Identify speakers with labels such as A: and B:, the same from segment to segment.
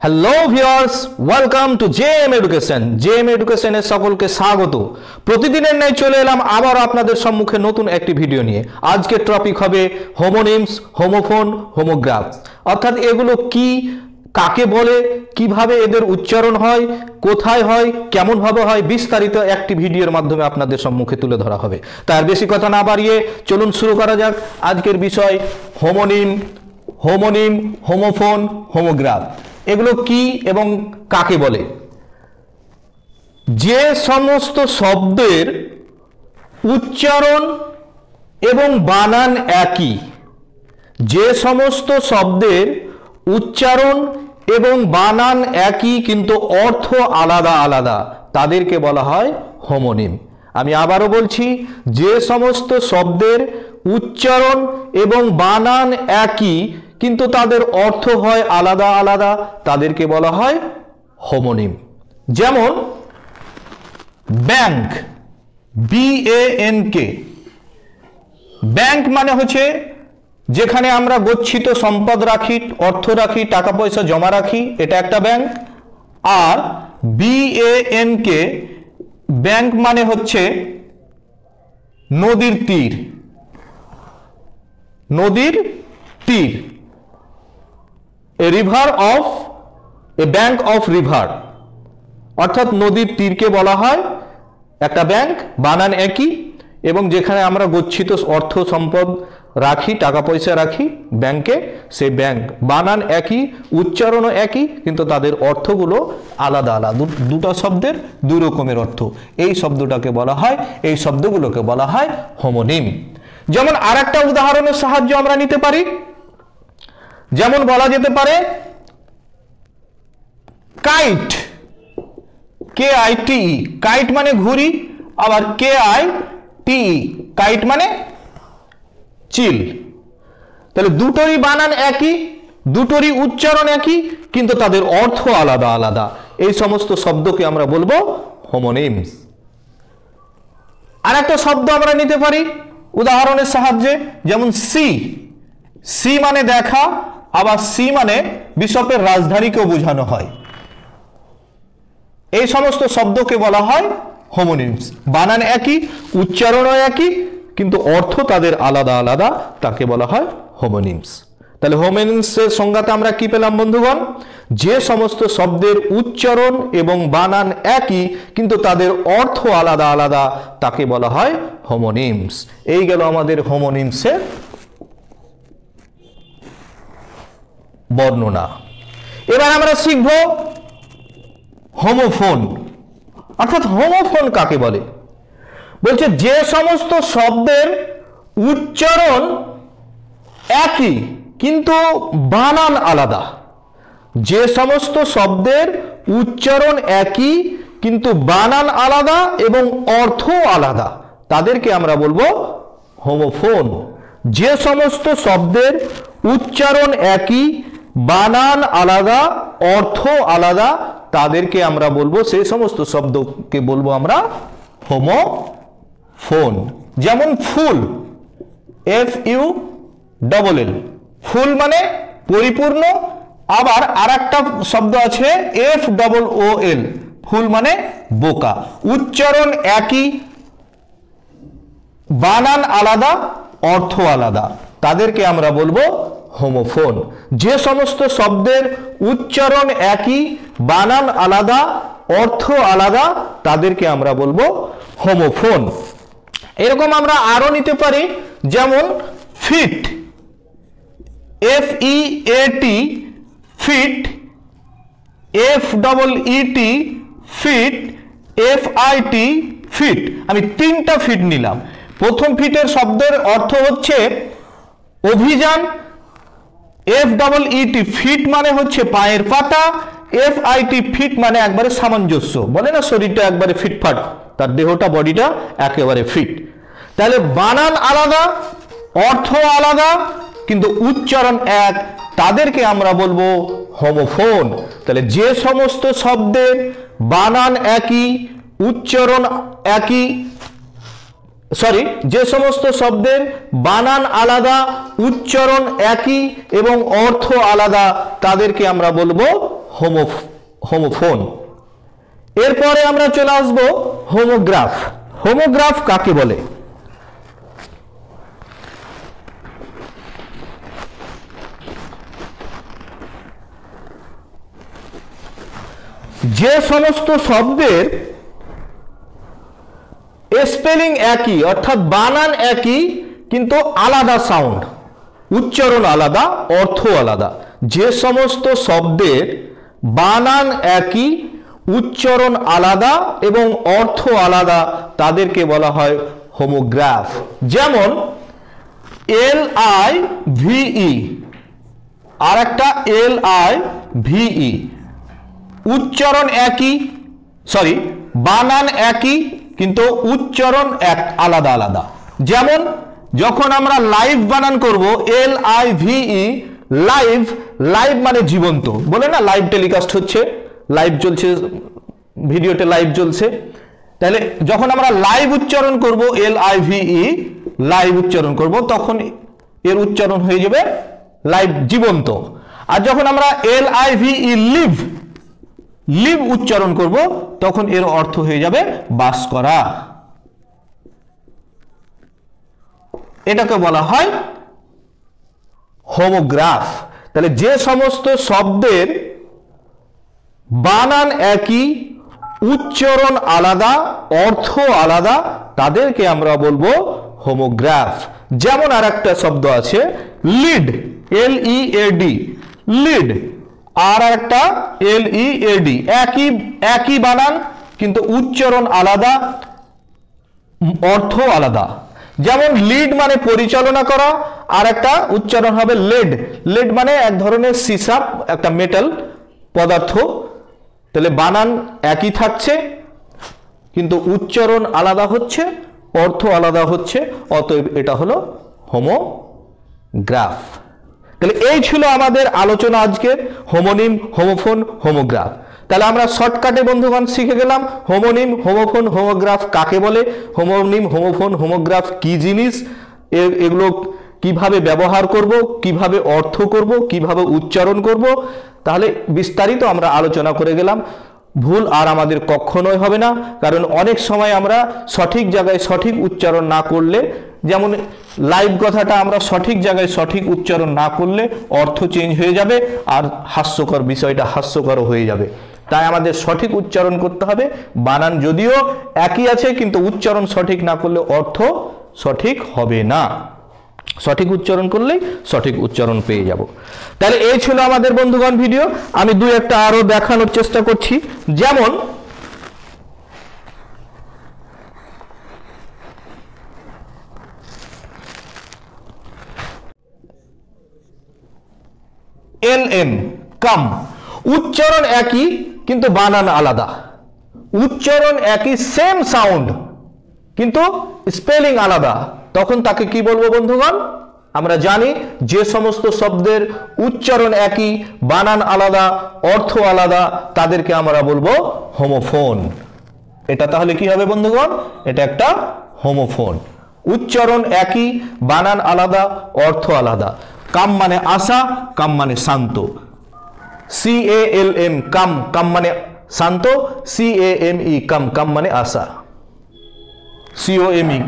A: Hello viewers, welcome to JM education. JM এডুকেশনের সকলকে স্বাগত। প্রতিদিনের ন্যায় চলে এলাম আবার আপনাদের সম্মুখে নতুন একটি ভিডিও নিয়ে। আজকের টপিক হবে হোমোনিমস, হোমোফোন, হোমোগ্রাফস। অর্থাৎ এগুলো কি, কাকে বলে, কিভাবে এদের উচ্চারণ হয়, কোথায় হয়, কেমন ভাবে হয়, বিস্তারিত একটি ভিডিওর মাধ্যমে আপনাদের সম্মুখে তুলে ধরা হবে। তার বেশি কথা না বাড়িয়ে চলুন শুরু করা যাক। আজকের বিষয় হোমোনিম, হোমোফোন, হোমোগ্রাফ। এগুলো কি এবং কাকে বলে? যে সমস্ত শব্দের উচ্চারণ এবং বানান একই, যে সমস্ত শব্দের উচ্চারণ এবং বানান একই কিন্তু অর্থ আলাদা আলাদা, তাদেরকে বলা হয় হোমোনিম। আমি আবারও বলছি, যে সমস্ত শব্দের উচ্চারণ এবং বানান একই কিন্তু তাদের অর্থ হয় আলাদা আলাদা, তাদেরকে বলা হয় হোমোনিম। যেমন ব্যাংক, BANK। ব্যাংক মানে হচ্ছে যেখানে আমরা গচ্ছিত সম্পদ রাখি, অর্থ রাখি, টাকা পয়সা জমা রাখি, এটা একটা ব্যাংক। আর BANK, ব্যাংক মানে হচ্ছে নদীর তীর, নদীর তীর। এ ব্যাংক অফ রিভার, অর্থাৎ নদীর তীরকে বলা হয় একটা ব্যাংক। বানান একই এবং যেখানে আমরা গচ্ছিত অর্থ সম্পদ রাখি, টাকা পয়সা রাখি ব্যাংকে, সেই ব্যাংক। বানান একই, উচ্চারণও একই, কিন্তু তাদের অর্থগুলো আলাদা আলাদা। দুটো শব্দের দুই রকমের অর্থ। এই শব্দটাকে বলা হয়, এই শব্দগুলোকে বলা হয় হোমোনিম। যেমন আরেকটা উদাহরণের সাহায্য আমরা নিতে পারি। যেমন বলা যেতে পারে কাইট, KITE। কাইট মানে ঘুড়ি, আবার KITE, কাইট মানে চিল। তাহলে দুটোরই বানান একই, দুটোরই উচ্চারণ একই, কিন্তু তাদের অর্থ আলাদা আলাদা। এই সমস্ত শব্দকে আমরা বলবো হোমোনিমস। আর একটা শব্দ আমরা নিতে পারি উদাহরণের সাহায্যে, যেমন সি মানে দেখা, আবার সি মানে বিশপের রাজধানীকেও বোঝানো হয়। এই সমস্ত শব্দকে বলা হয় হোমোনিমস। বানান একই, উচ্চারণও একই, কিন্তু অর্থ তাদের আলাদা আলাদা, তাকে বলা হয় হোমোনিমস। তাহলে হোমোনিমসের সংজ্ঞাতে আমরা কি পেলাম বন্ধুগণ? যে সমস্ত শব্দের উচ্চারণ এবং বানান একই কিন্তু তাদের অর্থ আলাদা আলাদা, তাকে বলা হয় হোমোনিমস। এই গেল আমাদের হোমোনিমসের বর্ণনা। এবার আমরা শিখব হোমোফোন। অর্থাৎ হোমোফোন কাকে বলে? বলছে যে সমস্ত শব্দের উচ্চারণ একই কিন্তু বানান আলাদা। যে সমস্ত শব্দের উচ্চারণ একই কিন্তু বানান আলাদা এবং অর্থ আলাদা, তাদেরকে আমরা বলবো হোমোফোন। যে সমস্ত শব্দের উচ্চারণ একই, বানান আলাদা, অর্থ আলাদা, তাদেরকে আমরা বলবো, সেই সমস্ত শব্দকে বলবো আমরা হোমোফোন। যেমন ফুল, FULL, ফুল মানে পরিপূর্ণ। আবার আরেকটা শব্দ আছে FOOL, ফুল মানে বোকা। উচ্চারণ একই, বানান আলাদা, অর্থ আলাদা, তাদেরকে আমরা বলবো হোমোফোন। যে সমস্ত শব্দের উচ্চারণ একই, বানান আলাদা, অর্থ আলাদা, তাদেরকে আমরা বলবো হোমোফোন। এরকম আমরা আরো নিতে পারি, যেমন feat, FEAT, feet, FEET, fit, FIT, fit. আমি তিনটা ফিট নিলাম। প্রথম ফিটের শব্দের অর্থ হচ্ছে অভিযান। FEET, ফিট মানে হচ্ছে পায়ের পাতা। FIT, ফিট মানে একবারে সামঞ্জস্য। বলে না শরীরটা একবারে ফিটফাট, তার দেহটা, বডিটা একেবারে ফিট। তাহলে বানান আলাদা, অর্থ আলাদা, কিন্তু উচ্চারণ এক, তাদেরকে আমরা বলবো হোমোফোন। তাহলে যে সমস্ত শব্দের বানান একই, উচ্চারণ একই, যে সমস্ত শব্দের বানান আলাদা, উচ্চারণ একই এবং অর্থ আলাদা, তাদেরকে আমরা বলবো হোমোফোন। এরপরে আমরা চলে আসবো হোমোগ্রাফ। হোমোগ্রাফ কাকে বলে? যে সমস্ত শব্দের স্পেলিং একই, অর্থাৎ বানান একই কিন্তু আলাদা সাউন্ড, উচ্চারণ আলাদা, অর্থ আলাদা। যে সমস্ত শব্দের বানান একই, উচ্চারণ আলাদা এবং অর্থ আলাদা তাদেরকে বলা হয় হোমোগ্রাফ। যেমন LIVE আর একটা LIVE, উচ্চারণ একই, বানান একই কিন্তু উচ্চারণ আলাদা আলাদা। যেমন যখন আমরা লাইভ বানান করব LIVE, লাইভ, লাইভ মানে জীবন্ত, বলে না লাইভ টেলিকাস্ট হচ্ছে, লাইভ চলছে, ভিডিওতে লাইভ চলছে। তাহলে যখন আমরা লাইভ উচ্চারণ করব LIVE, লাইভ উচ্চারণ করব, তখন এর উচ্চারণ হয়ে যাবে লাইভ, জীবন্ত। আর যখন আমরা LIVE, লিভ, লিভ উচ্চারণ করব, তখন এর অর্থ হয়ে যাবে বাস করা। এটাকে বলা হয় হোমোগ্রাফ। তাহলে যে সমস্ত শব্দের বানান একই, উচ্চারণ আলাদা, অর্থ আলাদা, তাদেরকে আমরা বলবো হোমোগ্রাফ। যেমন আর একটা শব্দ আছে লিড, LEAD, লিড, আর একটা LEAD, একই বানান কিন্তু উচ্চারণ আলাদা, অর্থ আলাদা। যেমন লিড মানে পরিচালনা করা, আর একটা উচ্চারণ হবে লেড, লেড মানে এক ধরনের সীসা, একটা মেটাল পদার্থ। তাহলে বানান একই থাকছে কিন্তু উচ্চারণ আলাদা হচ্ছে, অর্থ আলাদা হচ্ছে, অতএব এটা হলো হোমোগ্রাফ। তাহলে এই ছিল আমাদের আলোচনা আজকের, হোমোনিম, হোমোফোন, হোমোগ্রাফ। তাহলে আমরা শর্টকাটে বন্ধুগণ শিখে গেলাম হোমোনিম, হোমোফোন, হোমোগ্রাফ কাকে বলে, হোমোনিম, হোমোফোন, হোমোগ্রাফ কি জিনিস, এগুলো কিভাবে ব্যবহার করব, কিভাবে অর্থ করব, কিভাবে উচ্চারণ করব, তাহলে বিস্তারিত আমরা আলোচনা করে গেলাম। ভুল আর আমাদের কখনোই হবে না, কারণ অনেক সময় আমরা সঠিক জায়গায় সঠিক উচ্চারণ না করলে, যেমন লাইভ কথাটা আমরা সঠিক জায়গায় সঠিক উচ্চারণ না করলে অর্থ চেঞ্জ হয়ে যাবে, আর হাস্যকর বিষয়টা হাস্যকর হয়ে যাবে। তাই আমাদের সঠিক উচ্চারণ করতে হবে। বানান যদিও একই আছে কিন্তু উচ্চারণ সঠিক না করলে অর্থ সঠিক হবে না, সঠিক উচ্চারণ করলেই সঠিক উচ্চারণ পেয়ে যাব। তাহলে এই ছিল আমাদের বন্ধুগণ ভিডিও। আমি দুই একটা আরো দেখানোর চেষ্টা করছি। যেমন LM, কাম, উচ্চারণ একই কিন্তু বানান আলাদা, উচ্চারণ একই, সেম সাউন্ড কিন্তু স্পেলিং আলাদা, তখন তাকে কি বলবো বন্ধুগণ? আমরা জানি যে সমস্ত শব্দের উচ্চারণ একই, বানান আলাদা, অর্থ আলাদা, তাদেরকে আমরা বলবো হোমোফোন। এটা তাহলে কি হবে বন্ধুগণ? এটা একটা হোমোফোন। উচ্চারণ একই, বানান আলাদা, অর্থ আলাদা। কাম মানে আশা, কাম মানে শান্ত, CALM, কাম, কাম মানে শান্ত, CAME, কাম, কাম মানে আশা, COME,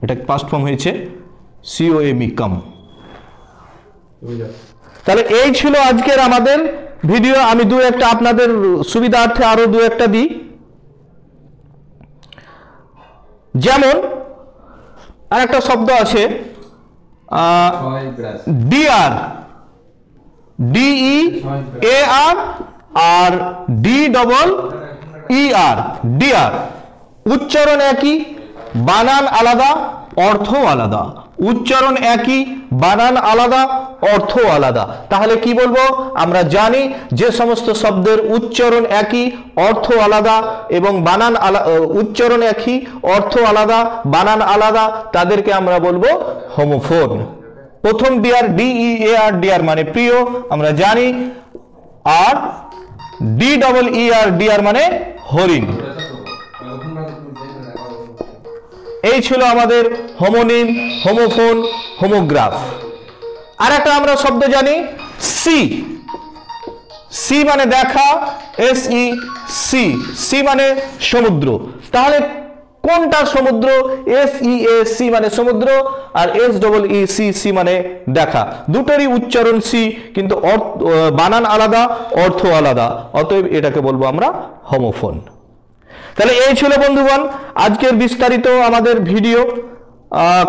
A: এটা পাস্ট ফর্ম হয়েছে, COME, কাম। তাহলে এই ছিল আজকের আমাদের ভিডিও। আমি দু একটা আপনাদের সুবিধার্থে আরো দু একটা দিই। যেমন আর একটা শব্দ আছে ডিআর, DEAR আর DEER, ডিআর, উচ্চারণ একই, বানান আলাদা, অর্থ আলাদা, উচ্চারণ একই, বানান আলাদা, অর্থ আলাদা। তাহলে কি বলবো? আমরা জানি যে সমস্ত শব্দের উচ্চারণ একই, অর্থ আলাদা এবং বানান উচ্চারণ একই, অর্থ আলাদা, বানান আলাদা, তাদেরকে আমরা বলবো হোমোফোন। প্রথম ডিয়ার, DEAR, ডিয়ার মানে প্রিয়, আমরা জানি, আর DEER, ডিয়ার মানে হরিণ। এই ছিল আমাদের হোমোনিম, হোমোফোন, হোমোগ্রাফ। আর একটা আমরা শব্দ জানি সি মানে দেখা, এস ই সি, সি মানে সমুদ্র। তাহলে কোনটা সমুদ্র? এস ই এ সি মানে সমুদ্র, আর S double E see see মানে দেখা। দুটোরই উচ্চারণ সি, কিন্তু বানান আলাদা, অর্থ আলাদা, অতএব এটাকে বলবো আমরা হোমোফোন। তাহলে এই ছিল বন্ধুগণ আজকের বিস্তারিত আমাদের ভিডিও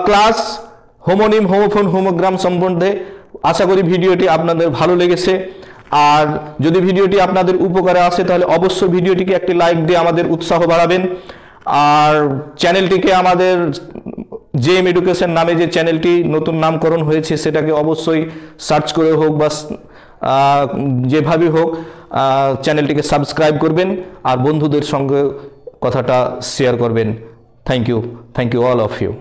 A: ক্লাস হোমোনিম, হোমোফোন, হোমোগ্রাম সম্বন্ধে। আশা করি ভিডিওটি আপনাদের ভালো লেগেছে। আর যদি ভিডিওটি আপনাদের উপকারে আসে তাহলে অবশ্যই ভিডিওটিকে একটি লাইক দিয়ে আমাদের উৎসাহ বাড়াবেন। আর চ্যানেলটিকে আমাদের জেএম এডুকেশন নামে যে চ্যানেলটি নতুন নামকরণ হয়েছে সেটাকে অবশ্যই সার্চ করে হোক বা যেভাবে হোক চ্যানেলটিকে সাবস্ক্রাইব করবেন আর বন্ধুদের সঙ্গে কথাটা শেয়ার করবেন। Thank you all of you.